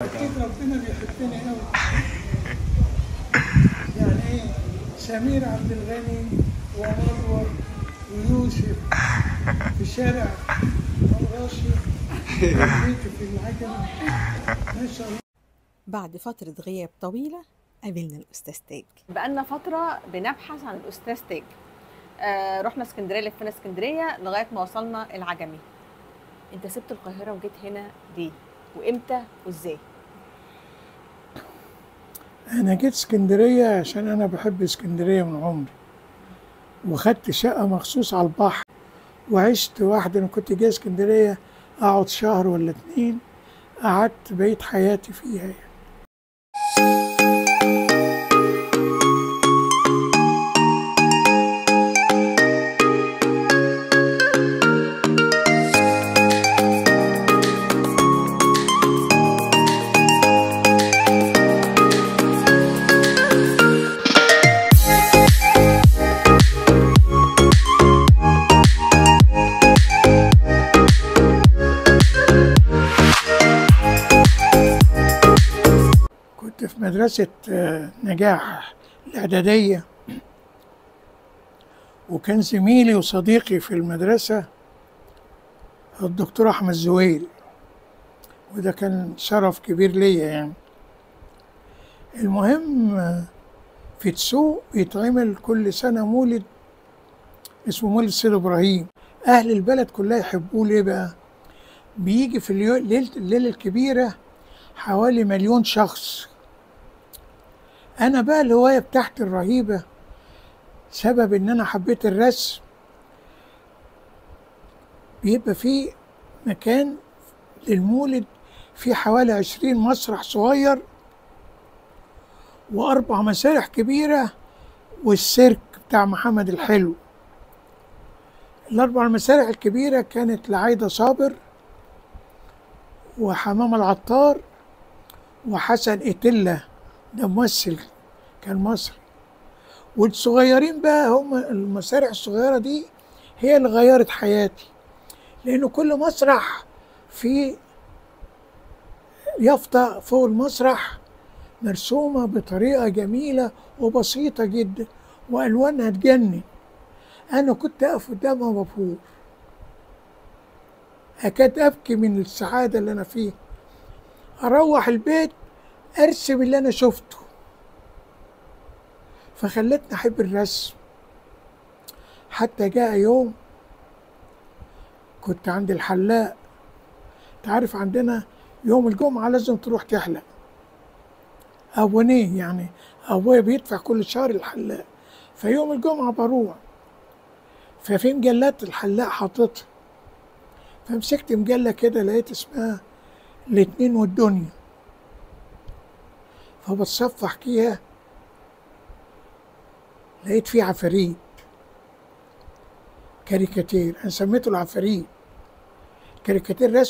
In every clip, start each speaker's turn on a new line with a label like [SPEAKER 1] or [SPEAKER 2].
[SPEAKER 1] أكيد ربنا بيحبني أوي. يعني إيه؟ سمير عبد الغني ومنور ويوسف في شارع الراشي بيتي في العجمة ما شاء الله.
[SPEAKER 2] بعد فترة غياب طويلة قابلنا الأستاذ تاج.
[SPEAKER 3] بقالنا فترة بنبحث عن الأستاذ تاج. رحنا اسكندرية، لفينا اسكندرية لغاية ما وصلنا العجمي. أنت سبت القاهرة وجيت هنا ليه؟ وإمتى وإزاي؟
[SPEAKER 1] أنا جيت اسكندرية عشان أنا بحب اسكندرية من عمري، وخدت شقة مخصوص على البحر، وعشت واحدة. أنا كنت جاي اسكندرية أقعد شهر ولا 2، قعدت بقيت حياتي فيها يعني. كنت في مدرسة نجاح الإعدادية، وكان زميلي وصديقي في المدرسة الدكتور أحمد زويل، وده كان شرف كبير ليا يعني. المهم في تسوق بيتعمل كل سنة مولد اسمه مولد سيد إبراهيم. أهل البلد كلها يحبوه. ليه بقى؟ بيجي في الليلة الكبيرة حوالي 1,000,000 شخص. أنا بقى الهواية بتاعتي الرهيبة سبب إن أنا حبيت الرسم. بيبقى فيه مكان للمولد فيه حوالي 20 مسرح صغير و4 مسارح كبيرة والسيرك بتاع محمد الحلو. ال4 مسارح الكبيرة كانت لعايدة صابر وحمام العطار وحسن إتلة، ده ممثل كان مصري. والصغيرين بقى هم المسارح الصغيرة دي هي اللي غيرت حياتي، لأنه كل مسرح فيه يافطة فوق المسرح مرسومة بطريقة جميلة وبسيطة جدا وألوانها تجنن. أنا كنت أقف قدامها مبهور، أكاد أبكي من السعادة اللي أنا فيها. أروح البيت أرسم اللي أنا شفته، فخلتني أحب الرسم. حتى جاء يوم كنت عند الحلاق. تعرف عندنا يوم الجمعة لازم تروح تحلق أبونيه، يعني أبويا بيدفع كل شهر الحلاق، فيوم الجمعة بروح. ففي مجلات الحلاق حاططها، فمسكت مجلة كده لقيت اسمها الاتنين والدنيا، فبتصفح فيها لقيت فيه عفاريت كاريكاتير. أنا سميته العفاريت. كاريكاتير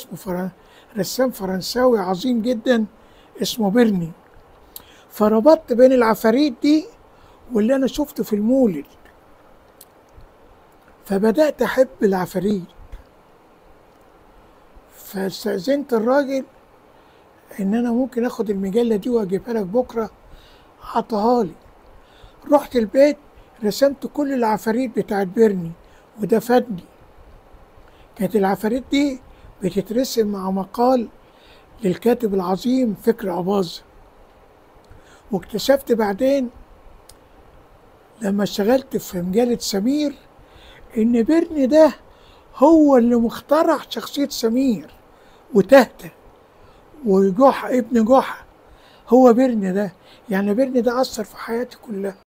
[SPEAKER 1] رسام فرنساوي عظيم جدا اسمه بيرني. فربطت بين العفاريت دي واللي أنا شفته في المولد، فبدأت أحب العفاريت. فاستأذنت الراجل إن أنا ممكن آخد المجلة دي وأجيبها لك بكرة، عطاها لي. رحت البيت رسمت كل العفاريت بتاعت بيرني وده فادني. كانت العفاريت دي بتترسم مع مقال للكاتب العظيم فكري أباظة. واكتشفت بعدين لما اشتغلت في مجلة سمير إن بيرني ده هو اللي مخترع شخصية سمير وتهته وجحا ابن جحا. هو بيرني ده، يعني بيرني ده أثر في حياتي كلها.